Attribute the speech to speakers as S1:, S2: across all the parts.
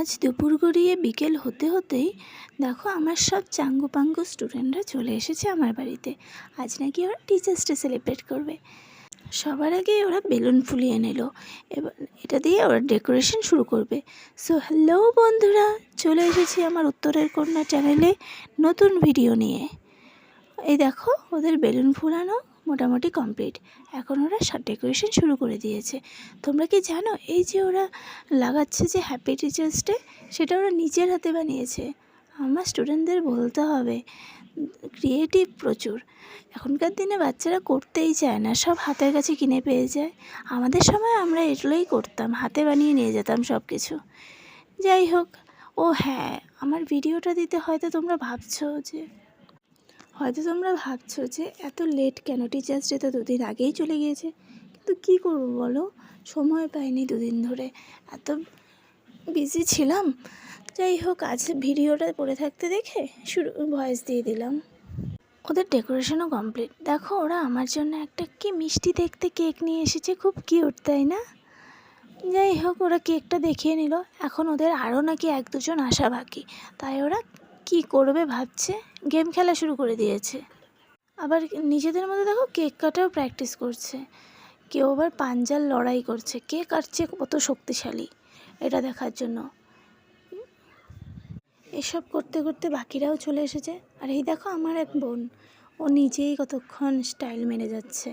S1: আজ দুপুর গড়িয়ে বিকেল হতে হতেই দেখো আমার সব চাঙ্গু পাঙ্গু স্টুডেন্টরা চলে এসেছে আমার বাড়িতে। আজ নাকি ওরা টিচার্স ডে সেলিব্রেট করবে। সবার আগে ওরা বেলুন ফুলিয়ে নিল, এবার এটা দিয়ে ওরা ডেকোরেশন শুরু করবে। সো হ্যালো বন্ধুরা, চলে এসেছি আমার উত্তরের কন্যা চ্যানেলে নতুন ভিডিও নিয়ে। এই দেখো ওদের বেলুন ফুলানো মোটামুটি কমপ্লিট। এখন ওরা ডেকোরেশন শুরু করে দিয়েছে। তোমরা কি জানো এই যে ওরা লাগাচ্ছে যে হ্যাপি টিচার্স ডে, সেটা ওরা নিজের হাতে বানিয়েছে। আমার স্টুডেন্টদের বলতে হবে ক্রিয়েটিভ প্রচুর। এখনকার দিনে বাচ্চারা করতেই চায় না, সব হাতের কাছে কিনে পেয়ে যায়। আমাদের সময় আমরা এগুলোই করতাম, হাতে বানিয়ে নিয়ে যেতাম সব কিছু। যাই হোক, ও হ্যাঁ, আমার ভিডিওটা দিতে হয়তো তোমরা ভাবছো যে এত লেট কেন, টিচার্স ডে তো দুদিন আগেই চলে গিয়েছে। কিন্তু কী করবো বলো, সময় পাইনি দুদিন ধরে, এত বিজি ছিলাম। যাই হোক, আজ ভিডিওটা পড়ে থাকতে দেখে ভয়েস দিয়ে দিলাম। ওদের ডেকোরেশনও কমপ্লিট। দেখো ওরা আমার জন্য একটা কি মিষ্টি দেখতে কেক নিয়ে এসেছে, খুব কিউট তাই না? যাই হোক, ওরা কেকটা দেখিয়ে নিল। এখন ওদের আরও নাকি 1-2 জন আসা বাকি, তাই ওরা কি করবে ভাবছে, গেম খেলা শুরু করে দিয়েছে। আবার নিজেদের মধ্যে দেখো কেক কাটাও প্র্যাকটিস করছে। কেউ আবার পাঞ্জার লড়াই করছে, কে কাটছে কত শক্তিশালী, এটা দেখার জন্য। এসব করতে করতে বাকিরাও চলে এসেছে। আর এই দেখো আমার এক বোন, ও নিজেই কতক্ষণ স্টাইল মেরে যাচ্ছে।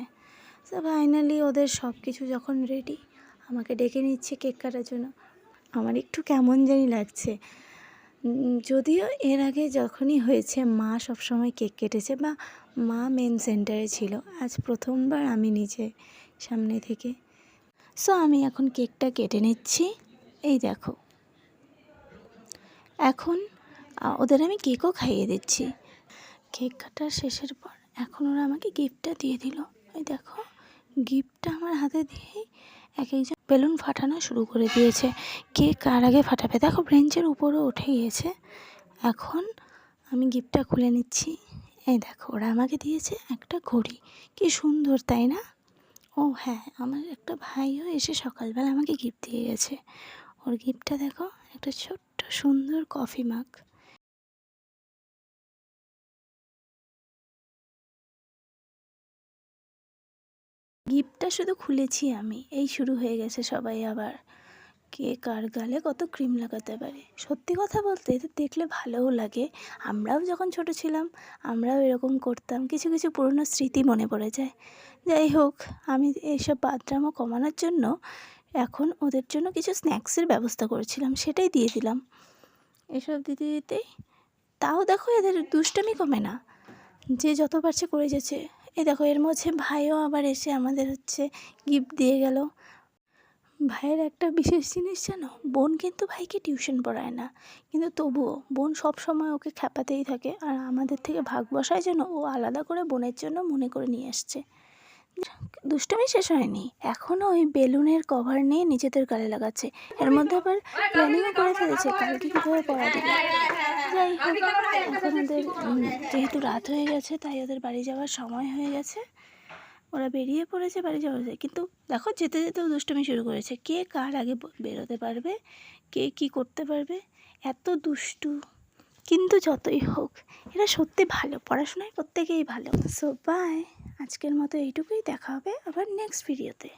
S1: তো ফাইনালি ওদের সব কিছু যখন রেডি, আমাকে ডেকে নিচ্ছে কেক কাটার জন্য। আমার একটু কেমন জানি লাগছে, যদিও এর আগে যখনই হয়েছে মা সবসময় কেক কেটেছে বা মা মেন সেন্টারে ছিল। আজ প্রথমবার আমি নিজে সামনে থেকে। সো আমি এখন কেকটা কেটে নিচ্ছি। এই দেখো, এখন ওদের আমি কেকও খাইয়ে দিচ্ছি। কেক কাটার শেষের পর এখন ওরা আমাকে গিফটটা দিয়ে দিল। এই দেখো, গিফটটা আমার হাতে দিয়েই এক একজন বেলুন ফাটানো শুরু করে দিয়েছে। কে কার আগে ফাটাবে, দেখো ব্রেঞ্চের উপরও উঠে গিয়েছে। এখন আমি গিফটটা খুলে নিচ্ছি। এই দেখো, ওরা আমাকে দিয়েছে একটা ঘড়ি, কি সুন্দর তাই না? ও হ্যাঁ, আমার একটা ভাইও এসে সকালবেলা আমাকে গিফট দিয়ে গেছে। ওর গিফটটা দেখো, একটা ছোট্ট সুন্দর কফি মাগ। গিফটটা শুধু খুলেছি আমি, এই শুরু হয়ে গেছে সবাই আবার কে কার গালে কত ক্রিম লাগাতে পারে। সত্যি কথা বলতে এটা দেখলে ভালোও লাগে। আমরাও যখন ছোট ছিলাম আমরাও এরকম করতাম, কিছু কিছু পুরনো স্মৃতি মনে পড়ে যায়। যাই হোক, আমি এইসব বাদরামো কমানোর জন্য এখন ওদের জন্য কিছু স্ন্যাক্সের ব্যবস্থা করেছিলাম, সেটাই দিয়ে দিলাম। এসব দিতে দিতেই তাও দেখো এদের দুষ্টামি কমে না, যে যত পারছে করে যাচ্ছে। এই দেখো, এর মধ্যে ভাইও আবার এসে আমাদের গিফট দিয়ে গেল। ভাইয়ের একটা বিশেষ জিনিস জানো, বোন কিন্তু ভাইকে টিউশন পড়ায় না, কিন্তু তবুও বোন সব সময় ওকে খ্যাপাতেই থাকে। আর আমাদের থেকে ভাগ বসায় যেন ও আলাদা করে বোনের জন্য মনে করে নিয়ে আসছে। দুষ্টুমি শেষ হয়নি, এখনও ওই বেলুনের কভার নিয়ে নিজেদের গালে লাগাচ্ছে। এর মধ্যে আবার প্ল্যানিংও করে ফেলেছে কালকে কীভাবে পড়া দিবে। যাই হোক, এখন ওদের যেহেতু রাত হয়ে গেছে তাই ওদের বাড়ি যাওয়ার সময় হয়ে গেছে। ওরা বেরিয়ে পড়েছে বাড়ি যাওয়া যায়, কিন্তু দেখো যেতে যেতেও দুষ্টুমি শুরু করেছে। কে কার আগে বেরোতে পারবে, কে কি করতে পারবে, এত দুষ্টু। কিন্তু যতই হোক এরা সত্যি ভালো, পড়াশোনায় প্রত্যেকেই ভালো। সো বাই, আজকের মতো এইটুকুই, দেখা হবে আবার নেক্সট ভিডিওতে।